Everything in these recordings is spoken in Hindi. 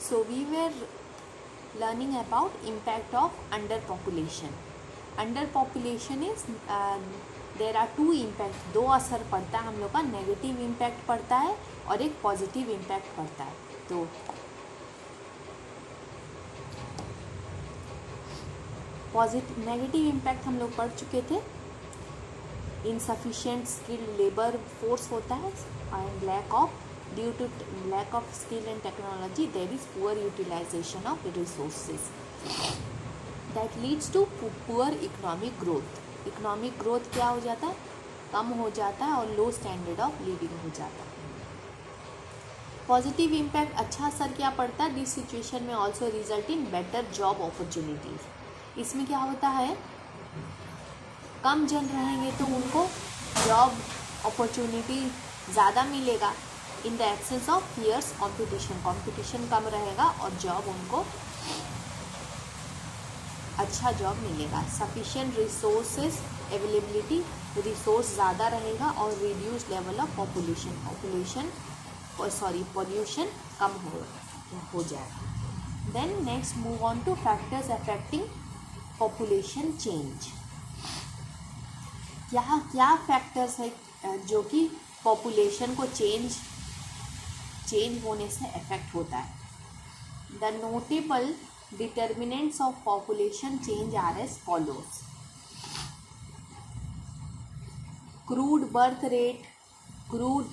So we were learning about impact of underpopulation. Underpopulation is there are two impact, दो असर पड़ता है हम लोग का, नेगेटिव इम्पैक्ट पड़ता है और एक पॉजिटिव इम्पैक्ट पड़ता है. तो पॉजिटिव नेगेटिव इम्पैक्ट हम लोग पढ़ चुके थे. इनसफिशिएंट स्किल्ड लेबर फोर्स होता है and due to lack of skill and technology there is poor utilisation of resources that leads to poor economic growth. Economic growth क्या हो जाता है, कम हो जाता है और लो स्टैंडर्ड ऑफ लिविंग हो जाता है. पॉजिटिव इम्पैक्ट, अच्छा असर क्या पड़ता है, दिस सिचुएशन में also result in better job opportunities. इसमें क्या होता है, कम जन रहेंगे तो उनको जॉब अपॉर्चुनिटी ज़्यादा मिलेगा. In the absence of fierce competition कम रहेगा और जॉब उनको अच्छा जॉब मिलेगा. सफिशिएंट रिसोर्सेज अवेलेबिलिटी, रिसोर्स ज़्यादा रहेगा और रिड्यूस लेवल ऑफ पॉल्यूशन कम हो जाएगा. Then next move on to factors affecting population change. क्या फैक्टर्स है जो कि पॉपुलेशन को चेंज होने से अफेक्ट होता है. The notable determinants of population change are as follows: crude birth rate, crude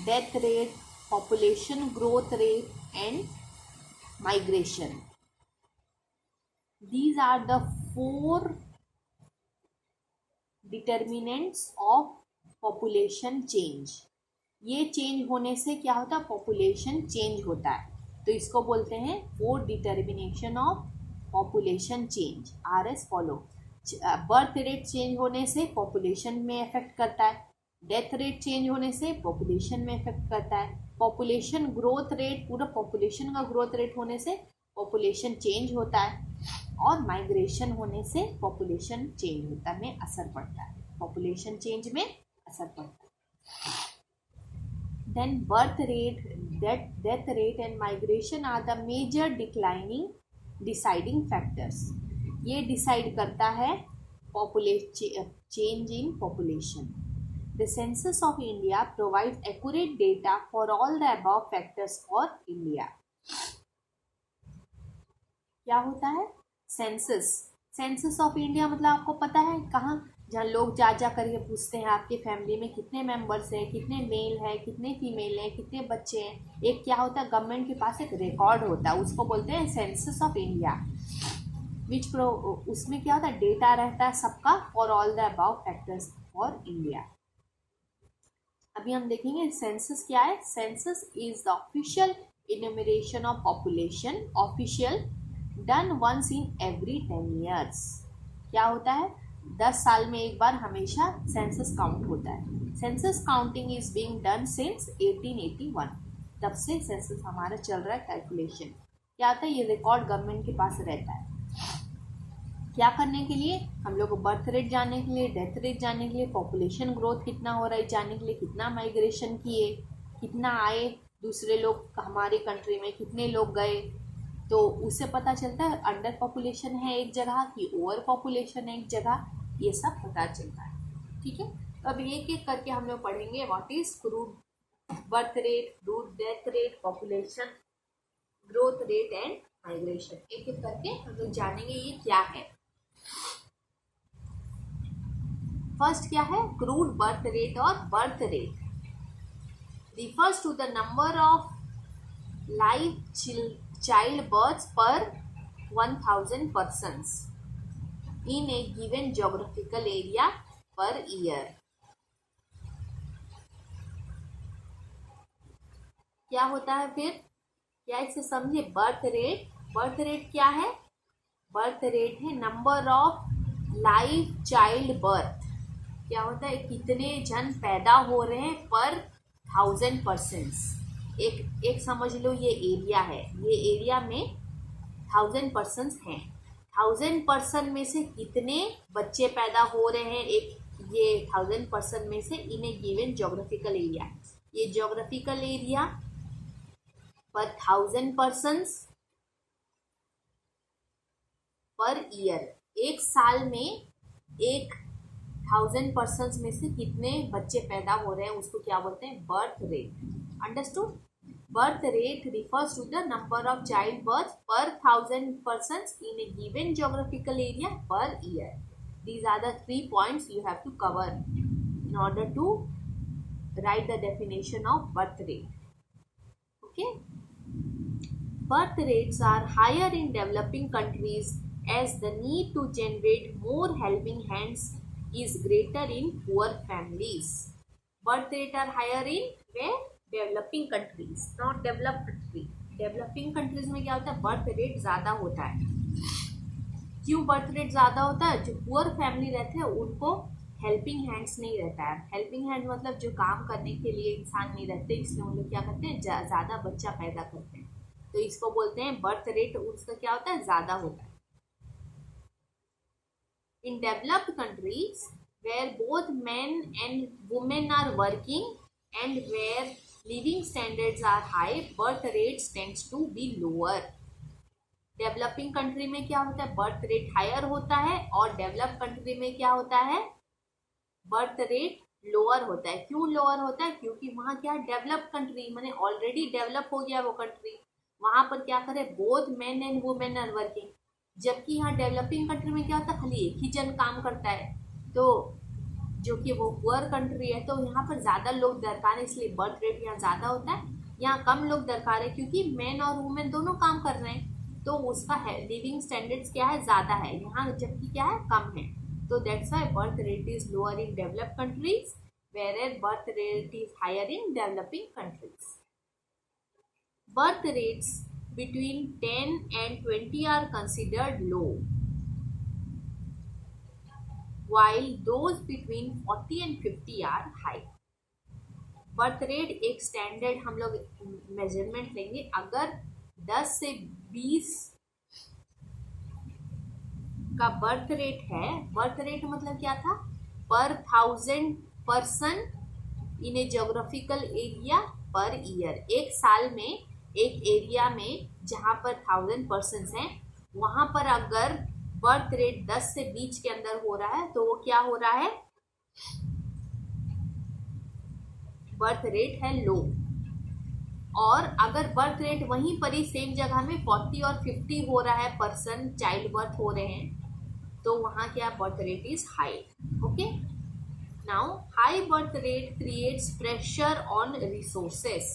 death rate, population growth rate and migration. These are the four determinants of population change. ये चेंज होने से क्या होता है, पॉपुलेशन चेंज होता है. तो इसको बोलते हैं four determination of population change R S follow. Birth rate change होने से पॉपुलेशन में इफेक्ट करता है. डेथ रेट चेंज होने से पॉपुलेशन में इफेक्ट करता है. पॉपुलेशन ग्रोथ रेट, पूरा पॉपुलेशन का ग्रोथ रेट होने से पॉपुलेशन चेंज होता है. और माइग्रेशन होने से पॉपुलेशन चेंज होता में असर पड़ता है, पॉपुलेशन चेंज में असर पड़ता है. Then birth rate, death rate and migration are the major deciding factors. ये डिसाइड करता है change in population. The census of India provides accurate data for all the above factors for India. क्या होता है सेंसस ऑफ इंडिया, मतलब आपको पता है कहाँ, जहाँ लोग जा करके पूछते हैं आपके फैमिली में कितने मेंबर्स हैं, कितने मेल हैं, कितने फीमेल हैं, कितने बच्चे हैं. एक क्या होता है, गवर्नमेंट के पास एक रिकॉर्ड होता है, उसको बोलते हैं सेंसस ऑफ इंडिया. उसमें क्या होता है, डेटा रहता है सबका for all the above factors for India. अभी हम देखेंगे सेंसस क्या है. Census is the official enumeration of population, official, done once in every 10 years. क्या होता है, 10 साल में एक बार हमेशा सेंसस काउंट होता है. Census counting is being done since 1881. तब से सेंसस हमारा चल रहा है. कैलकुलेशन क्या होता है, ये रिकॉर्ड गवर्नमेंट के पास रहता है. क्या करने के लिए, हम लोग को बर्थ रेट जानने के लिए, डेथ रेट जानने के लिए, पॉपुलेशन ग्रोथ कितना हो रहा है जानने के लिए, कितना माइग्रेशन किए, कितना आए दूसरे लोग हमारे कंट्री में, कितने लोग गए. तो उससे पता चलता है अंडर पॉपुलेशन है एक जगह कि ओवर पॉपुलेशन है एक जगह, ये सब पता चलता है. ठीक है, तो अब एक एक करके हम लोग पढ़ेंगे. What is crude birth rate, crude death rate, population growth rate and migration. एक एक करके हम लोग जानेंगे ये क्या है. फर्स्ट क्या है, क्रूड बर्थ रेट और birth rate refers to the number of live child births per 1000 persons in a given geographical area per year. क्या होता है फिर, क्या इसे समझे. बर्थ रेट क्या है, बर्थ रेट है number of live child birth. क्या होता है, कितने जन पैदा हो रहे हैं पर 1000 persons. एक समझ लो ये एरिया है, ये एरिया में 1000 persons हैं. 1000 person में से कितने बच्चे पैदा हो रहे हैं, एक ये 1000 person में से इन ए गिवन जोग्राफिकल एरिया. ये जोग्राफिकल एरिया पर 1000 persons पर ईयर। एक साल में 1000 persons में से कितने बच्चे पैदा हो रहे हैं उसको क्या बोलते हैं? Birth rate. Understood? Birth rate refers to the number of child births per 1000 persons in a given geographical area per year. These are the 3 points you have to cover in order to write the definition of birth rate. Okay? Birth rates are higher in developing countries as the need to generate more helping hands is greater in poor families. Birth rate are higher in where? Developing countries, not developed country. Developing countries में क्या होता है? बर्थ रेट ज़्यादा होता है। क्यों बर्थ रेट ज़्यादा होता है? जो पुअर फैमिली रहते हैं उनको हेल्पिंग हैंड्स नहीं रहता है। हेल्पिंग हैंड मतलब जो काम करने के लिए इंसान नहीं रहते, इसलिए उन लोग क्या करते हैं? ज़्यादा बच्चा पैदा करते हैं, तो इसको बोलते हैं बर्थ रेट उसका क्या होता है? ज़्यादा होता है। In developed countries where both men and women are working and where living standards are high, birth rates tends to be lower. Developing country में क्या होता है? बर्थ रेट हायर होता है, और डेवलप कंट्री में क्या होता है? बर्थ रेट लोअर होता है। क्यों लोअर होता है? क्योंकि वहाँ क्या? डेवलप कंट्री माने ऑलरेडी डेवलप हो गया वो कंट्री, वहां पर क्या करे? Both men and women are working. जबकि यहाँ डेवलपिंग कंट्री में क्या होता है? खाली एक ही जन काम करता है, तो जो कि वो पुअर कंट्री है, तो यहाँ पर ज़्यादा लोग दरकार है, इसलिए बर्थ रेट यहाँ ज़्यादा होता है। यहाँ कम लोग दरकार है क्योंकि मेन और वुमेन दोनों काम कर रहे हैं, तो उसका लिविंग स्टैंडर्ड्स क्या है? ज़्यादा है। यहाँ जबकि क्या है? कम है। तो that's why birth rate is lower in developed countries whereas birth rate is higher in developing countries. Birth rates between 10 and 20 are considered low, while those between 40 and 50 are high. Birth rate एक स्टैंडर्ड हम लोग मेजरमेंट लेंगे। अगर 10 से 20 का बर्थ रेट है, बर्थ रेट मतलब क्या था? पर 1000 person in A geographical area per year. एक साल में एक एरिया में जहाँ पर 1000 पर्सन हैं, वहाँ पर अगर बर्थ रेट 10 से 20 के अंदर हो रहा है तो वो क्या हो रहा है? बर्थ रेट है लो। और अगर बर्थ रेट वहीं पर ही सेम जगह में 40 और 50 हो रहा है पर्सन चाइल्ड बर्थ हो रहे हैं, तो वहाँ क्या? Birth rate is high. Okay, now high birth rate creates pressure on resources.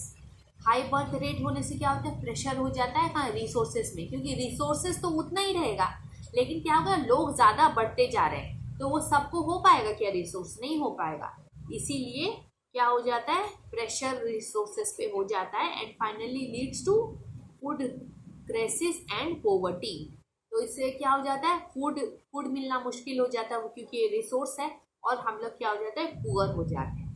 High birth rate होने से क्या होता है? प्रेशर हो जाता है कहाँ? रिसोर्सेस में, क्योंकि रिसोर्सेस तो उतना ही रहेगा, लेकिन क्या होगा? लोग ज़्यादा बढ़ते जा रहे हैं, तो वो सबको हो पाएगा क्या? रिसोर्स नहीं हो पाएगा। इसीलिए क्या हो जाता है? प्रेशर रिसोर्सेस पे हो जाता है, and finally leads to food crisis and poverty. तो इससे क्या हो जाता है? फूड मिलना मुश्किल हो जाता है, क्योंकि रिसोर्स है, और हम लोग क्या हो जाता है? पुअर हो जाते हैं।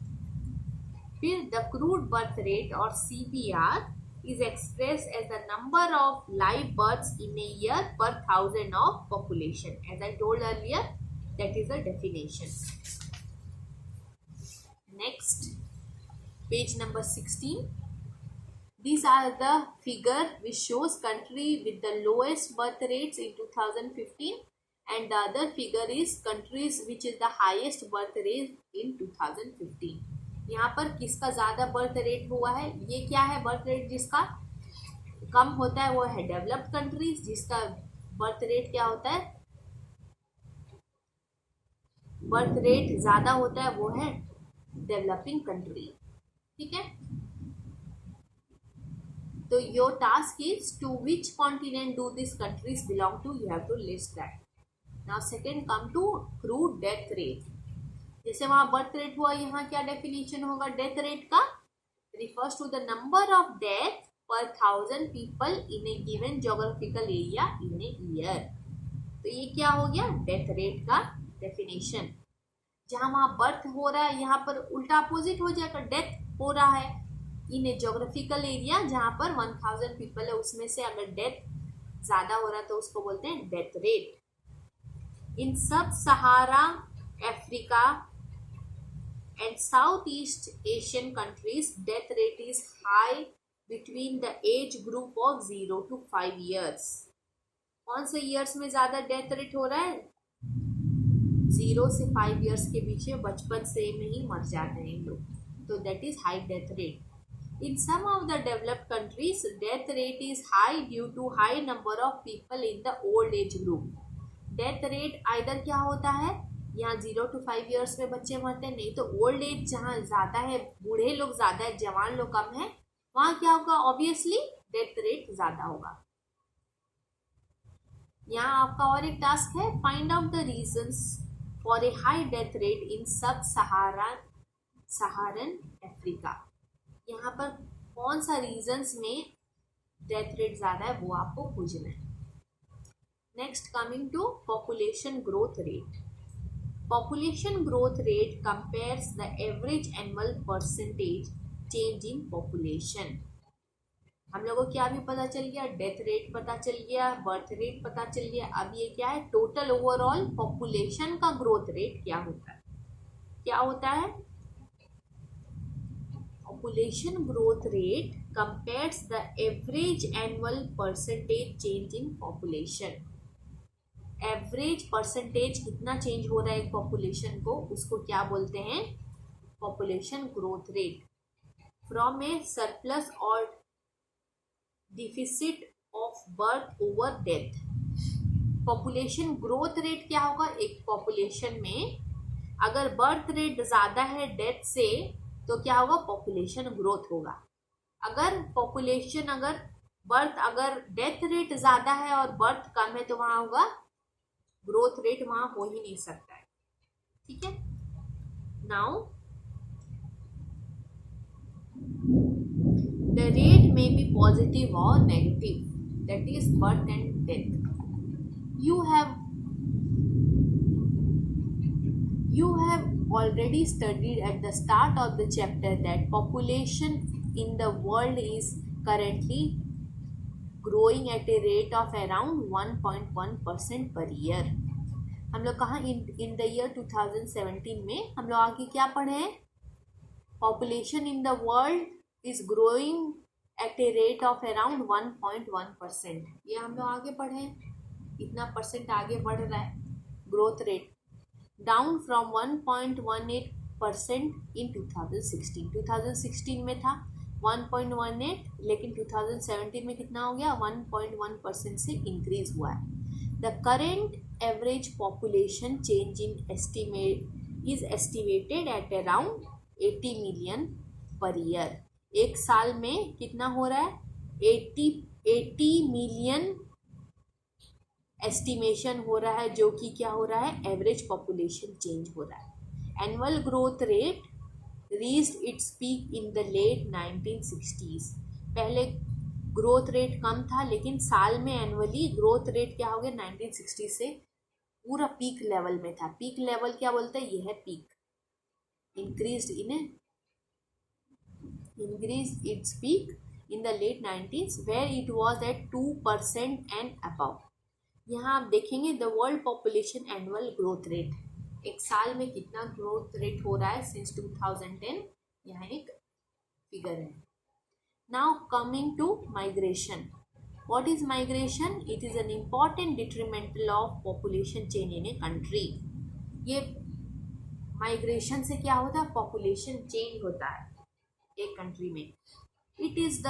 फिर द क्रूड बर्थ रेट और CBR is expressed as the number of live births in a year per 1000 of population. As I told earlier, that is the definition. Next, page number 16. These are the figure which shows country with the lowest birth rates in 2015, and the other figure is countries which is the highest birth rate in 2015. यहाँ पर किसका ज़्यादा बर्थ रेट हुआ है? ये क्या है? बर्थ रेट जिसका कम होता है वो है डेवलप्ड कंट्रीज, जिसका बर्थ रेट क्या होता है? बर्थ रेट ज़्यादा होता है वो है डेवलपिंग कंट्री। ठीक है, तो your task is to which continent do this countries belong to, you have to list that. Now second, come to crude death rate. जैसे वहां बर्थ रेट हुआ, यहाँ क्या डेफिनेशन होगा डेथ रेट का? Refers to the number of death per 1000 people in a given geographical area in a year. तो ये क्या हो गया? डेथ रेट का डेफिनेशन। जहां वहां बर्थ हो रहा है, यहाँ पर उल्टा अपोजिट हो जाएगा, डेथ हो रहा है इन ए जोग्राफिकल एरिया जहां पर 1000 पीपल है, उसमें से अगर डेथ ज्यादा हो रहा है तो उसको बोलते हैं death rate. In sub Sahara Africa and Southeast Asian countries, death rate is high between the age group of 0 to 5 years. कौन से ईयर्स में ज्यादा डेथ रेट हो रहा है? 0 से 5 years के बीच में, बचपन से में ही मर जाते हैं इन लोग, तो that is high death rate. In some of the developed countries, death rate is high due to high number of people in the old age group. Death rate either क्या होता है, यहाँ 0 to 5 years में बच्चे मरते हैं, नहीं तो ओल्ड एज जहाँ ज़्यादा है, बूढ़े लोग ज़्यादा है, जवान लोग कम है, वहाँ क्या होगा, ऑब्वियसली डेथ रेट ज़्यादा होगा. यहाँ आपका और एक टास्क है, find out the reasons for a high death rate in सब सहारन अफ्रीका. यहाँ पर कौन सा रीजंस में डेथ रेट ज़्यादा है वो आपको खोजना है. Next, coming to population growth rate. Population growth rate compares the average annual percentage change in population. हम लोगों को क्या भी पता चल गया, डेथ रेट पता चल गया, बर्थ रेट पता चल गया. अब ये क्या है, टोटल ओवरऑल पॉपुलेशन का ग्रोथ रेट क्या होता है. क्या होता है, population growth rate compares the average annual percentage change in population. Average percentage कितना चेंज हो रहा है एक पॉपुलेशन को, उसको क्या बोलते हैं, population growth rate. From a surplus और deficit of birth over death. Population growth rate क्या होगा, एक पॉपुलेशन में अगर बर्थ रेट ज़्यादा है डेथ से तो क्या होगा, पॉपुलेशन ग्रोथ होगा. अगर पॉपुलेशन अगर डेथ रेट ज़्यादा है और बर्थ कम है तो वहाँ होगा ग्रोथ रेट, वहाँ हो ही नहीं सकता है. ठीक है. नाउ द रेट में बी पॉजिटिव और negative, that is birth and death. You have already studied at the start of the chapter that population in the world is currently growing at a rate of around 1.1% per year. हम लोग कहाँ in the year 2017 में हम लोग आगे क्या पढ़े हैं, population in the world is growing at a rate of around 1.1%. ये हम लोग आगे पढ़े हैं, इतना परसेंट आगे बढ़ रहा है ग्रोथ रेट, डाउन फ्रॉम 1.18% इन 2016. 2016 में था 1.18, लेकिन 2017 में कितना हो गया, 1.1% से इंक्रीज हुआ है. The current average population change is estimated at around 80 million per year. एक साल में कितना हो रहा है, 80 million एस्टिमेशन हो रहा है, जो कि क्या हो रहा है, एवरेज पॉपुलेशन चेंज हो रहा है. Annual growth rate reached its peak in the late 1960s. पहले ग्रोथ रेट कम था, लेकिन साल में एनुअली ग्रोथ रेट क्या हो गया, 1960 से पूरा पीक लेवल में था. पीक लेवल क्या बोलते हैं, ये है peak. Increase its peak in the late 90s where it was at 2% and above. यहाँ आप देखेंगे the world population annual growth rate, एक साल में कितना ग्रोथ रेट हो रहा है सिंस 2010, यहाँ एक फिगर है. Now coming to migration. What is migration? It is an important determinant of population change in a country. ये माइग्रेशन से क्या होता है, पॉपुलेशन चेंज होता है एक कंट्री में. It is the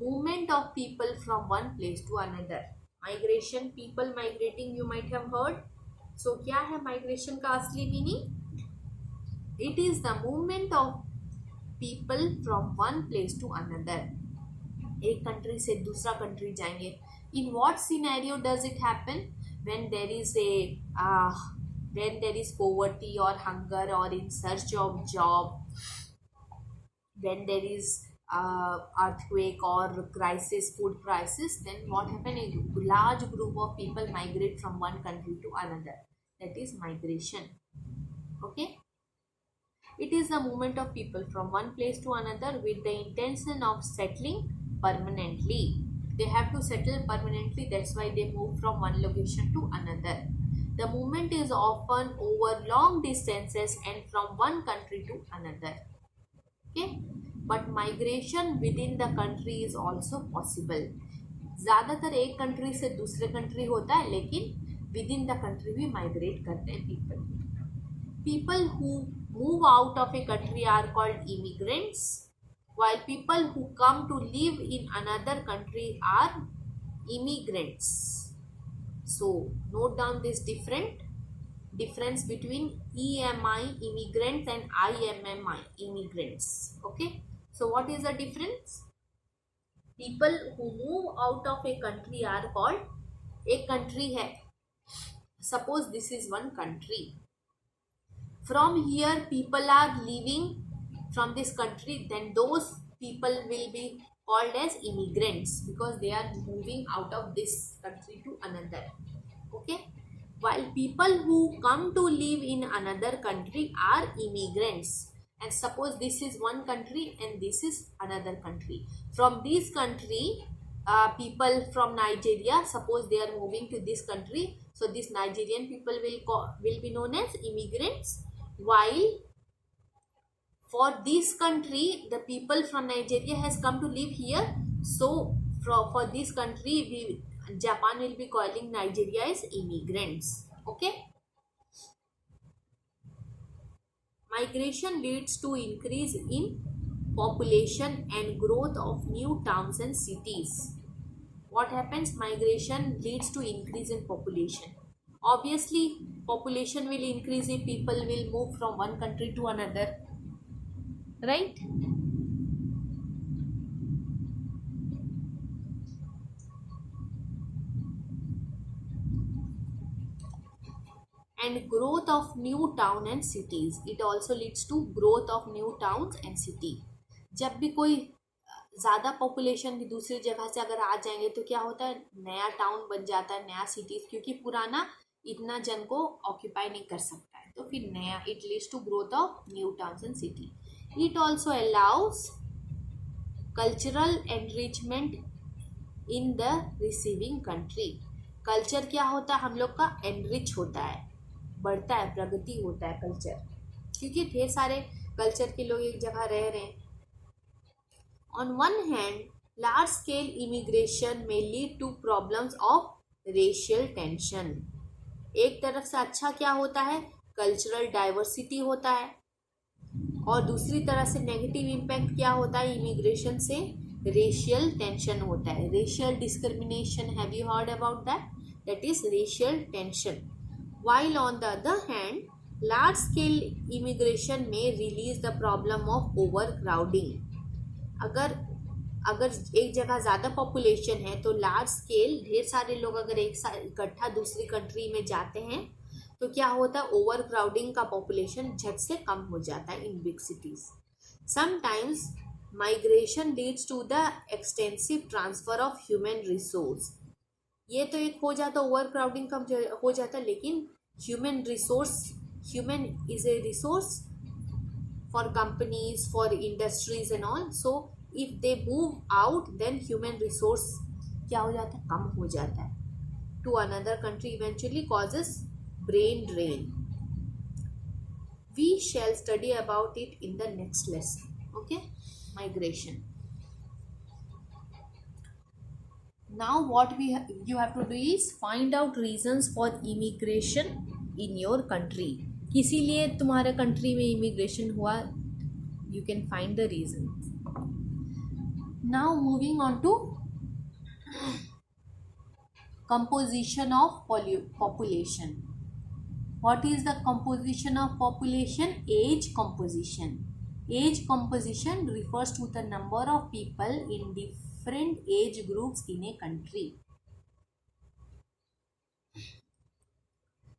movement of people from one place to another. Migration, people migrating, you might have heard. So क्या है माइग्रेशन का असली meaning? It is the movement of people from one place to another. एक कंट्री से दूसरा कंट्री जाएंगे. In what scenario does it happen? When there is poverty और हंगर और in search of job, when there is earthquake or crisis, food crisis, then what happen, a large group of people migrate from one country to another. That is migration. Okay, it is the movement of people from one place to another with the intention of settling permanently. They have to settle permanently, that's why they move from one location to another. The movement is often over long distances and from one country to another. Okay, but migration with in the country is also possible. ज़्यादातर एक कंट्री से दूसरे कंट्री होता है, लेकिन विद इन द कंट्री भी माइग्रेट करते हैं people. People who move out of a country are called immigrants, while people who come to live in another country are immigrants. So note down this difference between EMI immigrants and IMMI immigrants. Okay, so what is the difference? People who move out of a country are called, एक country है, suppose this is one country. From here people are living from this country, then those people will be called as immigrants because they are moving out of this country to another. Okay, while people who come to live in another country are immigrants. And suppose this is one country and this is another country. From this country, people from Nigeria, suppose they are moving to this country, so this Nigerian people will be known as immigrants, while for this country the people from Nigeria has come to live here, so for this country Japan will be calling Nigeria as immigrants. Okay, migration leads to increase in population and growth of new towns and cities. What happens? Migration leads to increase in population. Obviously population will increase if people will move from one country to another, right? And growth of new town and cities, it also leads to growth of new towns and city. जब भी कोई ज़्यादा पॉपुलेशन भी दूसरी जगह से अगर आ जाएंगे तो क्या होता है, नया टाउन बन जाता है, नया सिटीज, क्योंकि पुराना इतना जन को ऑक्यूपाई नहीं कर सकता है, तो फिर नया, it leads to growth of new towns and city. It also allows cultural enrichment in the receiving country. Culture क्या होता है हम लोग का, एनरिच होता है, बढ़ता है, प्रगति होता है कल्चर, क्योंकि ढेर सारे कल्चर के लोग एक जगह रह रहे हैं. On one hand, large-scale immigration may lead to problems of racial tension. एक तरफ से अच्छा क्या होता है, कल्चरल डाइवर्सिटी होता है, और दूसरी तरह से नेगेटिव इम्पैक्ट क्या होता है इमिग्रेशन से, रेशियल टेंशन होता है, racial discrimination. Have you heard about that? That is racial tension. While on the other hand, large-scale immigration may release the problem of overcrowding. अगर एक जगह ज़्यादा पॉपुलेशन है तो लार्ज स्केल ढेर सारे लोग अगर एक साथ इकट्ठा दूसरी कंट्री में जाते हैं तो क्या होता है, ओवर क्राउडिंग का पॉपुलेशन झट से कम हो जाता है in big cities. Sometimes migration leads to the extensive transfer of human resource. ये तो एक हो जाता, ओवर क्राउडिंग कम हो जाता, लेकिन human is a resource for companies, for industries and all. So if they move out, then human resource क्या हो जाता है, कम हो जाता है, to another country, eventually causes brain drain. We shall study about it in the next lesson. Okay, migration. Now what you have to do is find out reasons for immigration in your country. किसी लिए तुम्हारे कंट्री में इमिग्रेशन हुआ, you can find the reason. Now moving on to composition of population. What is the composition of population? Age composition. Age composition refers to the number of people in different age groups in a country.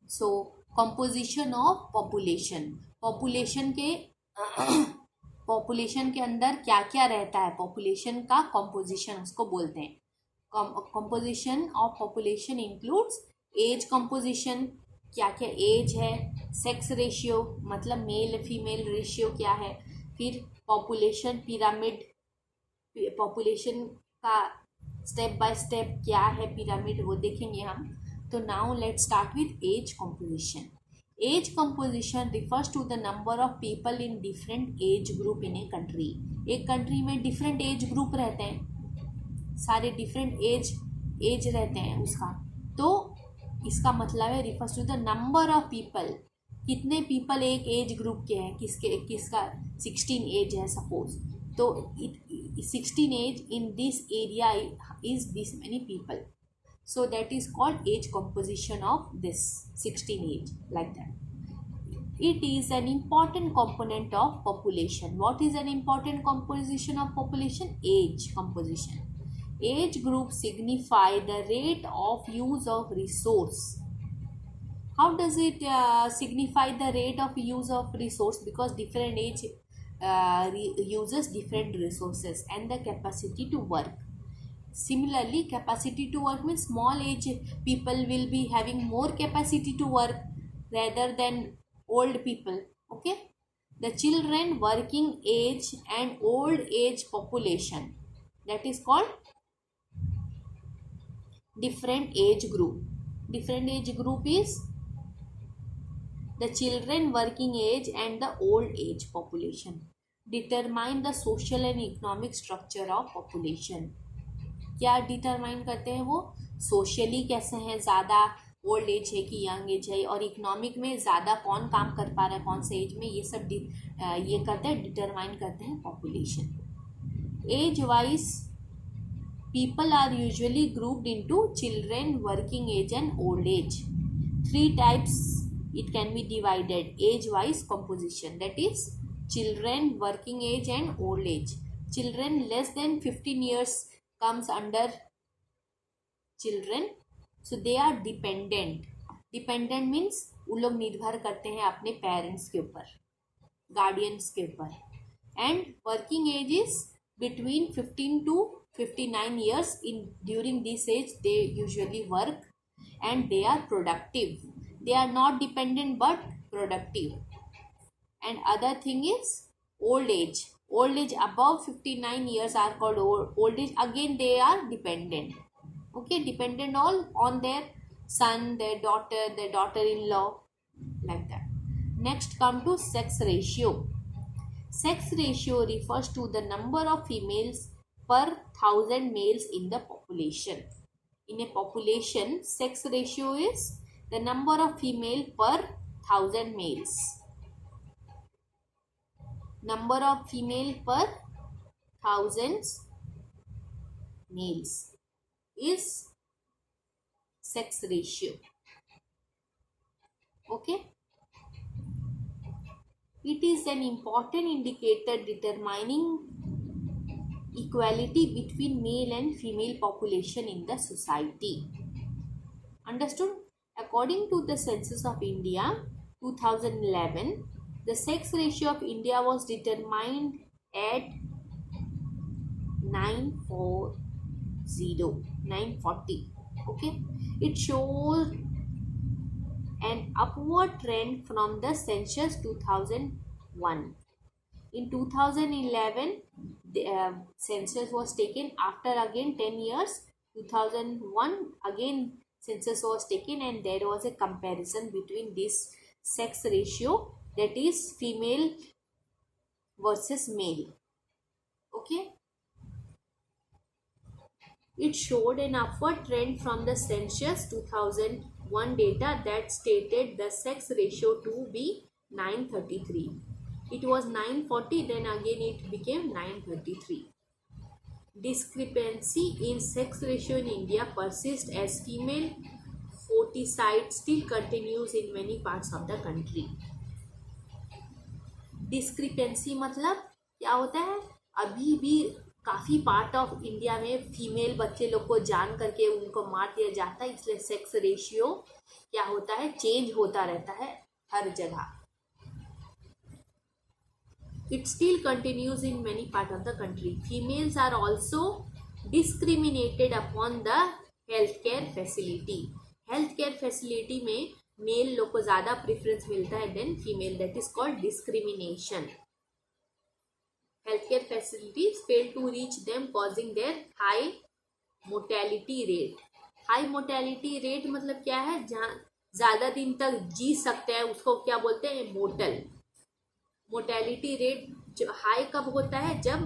So composition of population. Population के अंदर क्या क्या रहता है, पॉपुलेशन का composition उसको बोलते हैं. composition of population includes age composition, क्या क्या एज है, सेक्स रेशियो मतलब मेल फीमेल रेशियो क्या है, फिर पॉपुलेशन पिरामिड, पॉपुलेशन का स्टेप बाय स्टेप क्या है पिरामिड, वो देखेंगे हम. तो now let's start with age composition. Age composition refers to the number of people in different age group in a country. एक कंट्री में डिफरेंट एज ग्रुप रहते हैं, सारे डिफरेंट एज रहते हैं उसका, तो इसका मतलब है refers to the number of people, कितने पीपल एक एज ग्रुप के हैं, किसका 16 एज है सपोज, तो 16 age in this area is this many people, so that is called age composition of this 16 age, like that. It is an important component of population. What is an important composition of population? Age composition. Age group signify the rate of use of resource. How does it signify the rate of use of resource? Because different age uses different resources and the capacity to work. Similarly, capacity to work means small age people will be having more capacity to work rather than old people. Okay, the children, working age and old age population, that is called different age group. Different age group is the children, working age and the old age population determine the social and economic structure of population. क्या डिटरमाइन करते हैं वो? सोशली कैसे हैं, ज़्यादा ओल्ड एज है कि यंग एज है, और इकोनॉमिक में ज़्यादा कौन काम कर पा रहा है कौन से एज में, ये सब ये करते हैं, डिटरमाइन करते हैं population. Age wise people are usually grouped into children, working age and old age. 3 types it can be divided age wise composition, that is children, working age and old age. Children less than 15 years comes under children, so they are dependent. Dependent means वो लोग निर्भर करते हैं अपने पेरेंट्स के ऊपर, गार्डियंस के ऊपर. And working age is between 15 to 59 years. During this age they usually work and they are productive. They are not dependent but productive. And other thing is old age. Old age above 59 years are called old age. Again they are dependent. Okay, dependent all on their son, their daughter-in-law, like that. Next come to sex ratio. Sex ratio refers to the number of females per 1000 males in the population. In a population, sex ratio is the number of female per 1000 males. Number of female per 1000 males is sex ratio. Okay. It is an important indicator determining equality between male and female population in the society. Understood? According to the Census of India 2011, the sex ratio of India was determined at 940. Okay, it shows an upward trend from the census 2001. In 2011, the census was taken. After again 10 years, 2001 again census was taken, and there was a comparison between this sex ratio, that is female versus male. Okay, it showed an upward trend from the census 2001 data that stated the sex ratio to be 933. It was 940, then again it became 933. Discrepancy in sex ratio in India persists as female foeticide still continues in many parts of the country. Discrepancy मतलब क्या होता है? अभी भी काफ़ी पार्ट ऑफ इंडिया में फीमेल बच्चे लोग को जान करके उनको मार दिया जाता है, इसलिए सेक्स रेशियो क्या होता है, चेंज होता रहता है हर जगह. It still continues in many parts of the country. Females are also discriminated upon the healthcare facility. Healthcare facility में मेल लोग को ज़्यादा प्रेफरेंस मिलता है than female, that is called discrimination. Healthcare facilities fail to reach them, causing their high mortality rate. High mortality rate मतलब क्या है? जहाँ ज़्यादा दिन तक जी सकते हैं उसको क्या बोलते हैं, मोटल। मोटेलिटी रेट हाई कब होता है, जब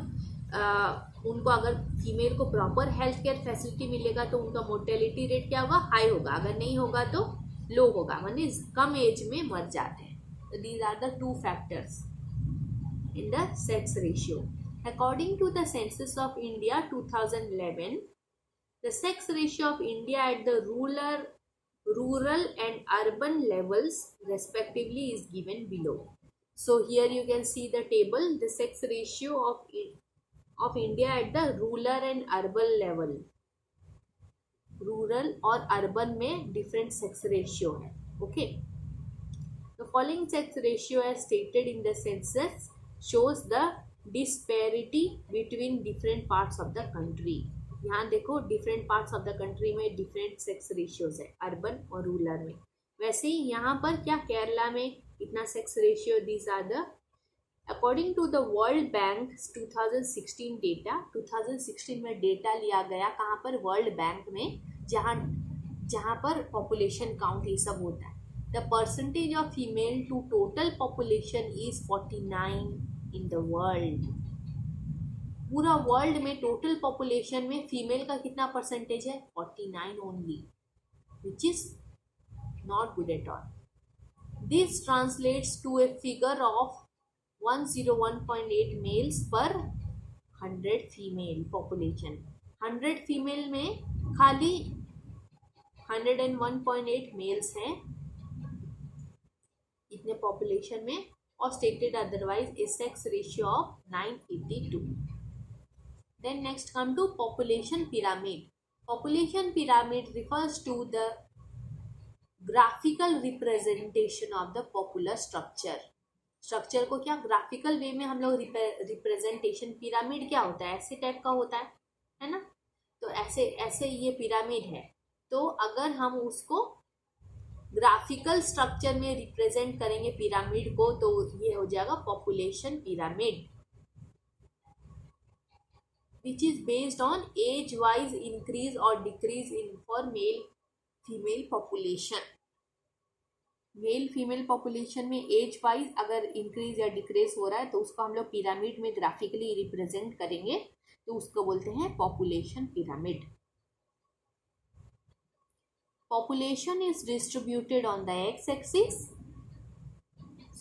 उनको अगर फीमेल को प्रॉपर हेल्थ केयर फैसिलिटी मिलेगा तो उनका मोटेलिटी रेट क्या होगा, हाई होगा। अगर नहीं होगा तो लो होगा, माने कम एज में मर जाते हैं। तो these are the two factors in the sex ratio. According to the Census of India 2011, the sex ratio of India at the rural and urban levels respectively is given below. So here you can see the table, the sex ratio of India at the rural and urban level. Rural और urban में different sex ratio है. Okay. The following sex ratio as stated in the census shows the disparity between different parts of the country. यहाँ देखो different parts of the country में डिफरेंट सेक्स रेशियोज है, अर्बन और रूरल में। वैसे ही यहाँ पर क्या केरला में इतना sex ratio, these are the according to the world bank 2016 data. 2016 में डेटा लिया गया कहाँ पर, वर्ल्ड बैंक में, जहाँ पर पॉपुलेशन काउंट ये सब होता है। The percentage of female to total population is 49 in the world. पूरा वर्ल्ड में टोटल पॉपुलेशन में फीमेल का कितना परसेंटेज है, 49 only, which is not good at all. This translates to a figure of 101.8 males per 100 female population. 100 female में खाली 101.8 मेल्स हैं इतने पॉपुलेशन में, और stated otherwise a sex ratio of 982. Then next come to population pyramid. Population pyramid refers to the graphical representation of the popular structure. Structure को क्या ग्राफिकल वे में हम लोग रिप्रेजेंटेशन, पिरामिड क्या होता है, ऐसे टाइप का होता है ना, तो ऐसे ऐसे ये पिरामिड है। तो अगर हम उसको ग्राफिकल स्ट्रक्चर में रिप्रेजेंट करेंगे पिरामिड को, तो ये हो जाएगा population pyramid, which is based on age wise increase और decrease in for male female population. Male female population में एज वाइज अगर इंक्रीज या डिक्रीज हो रहा है तो उसको हम लोग पिरामिड में ग्राफिकली रिप्रेजेंट करेंगे, तो उसको बोलते हैं population pyramid. Population is distributed on the x-axis.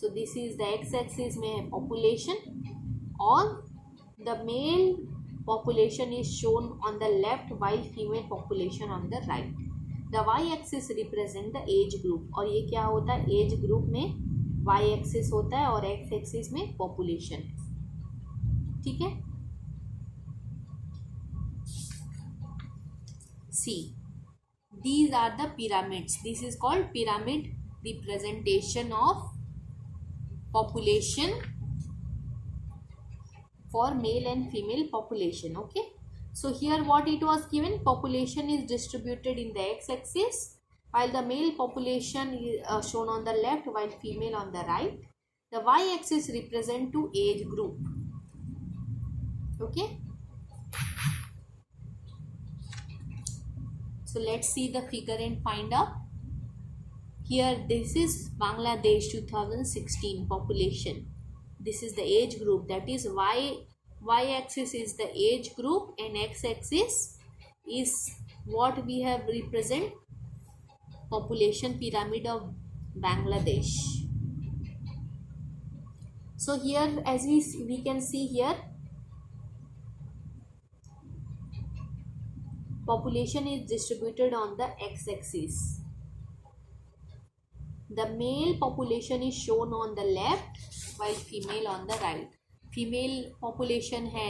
So this is the x-axis में है population, और the male population is shown on the left while female population on the right. The y-axis represent the age group, और ये क्या होता है, age group में y-axis होता है और x-axis में population. ठीक है. C. These are the pyramids. This is called pyramid representation of population for male and female population. Okay. So here what it was given, population is distributed in the x-axis while the male population is shown on the left while female on the right. The y-axis represent to age group. Okay. So let's see the figure and find out. Here this is Bangladesh 2016 population. This is the age group, that is y-axis is the age group and x-axis is what we have represent population pyramid of Bangladesh. So here as we can see here, population is distributed on the x-axis. The male population is shown on the left while female on the right. Female population है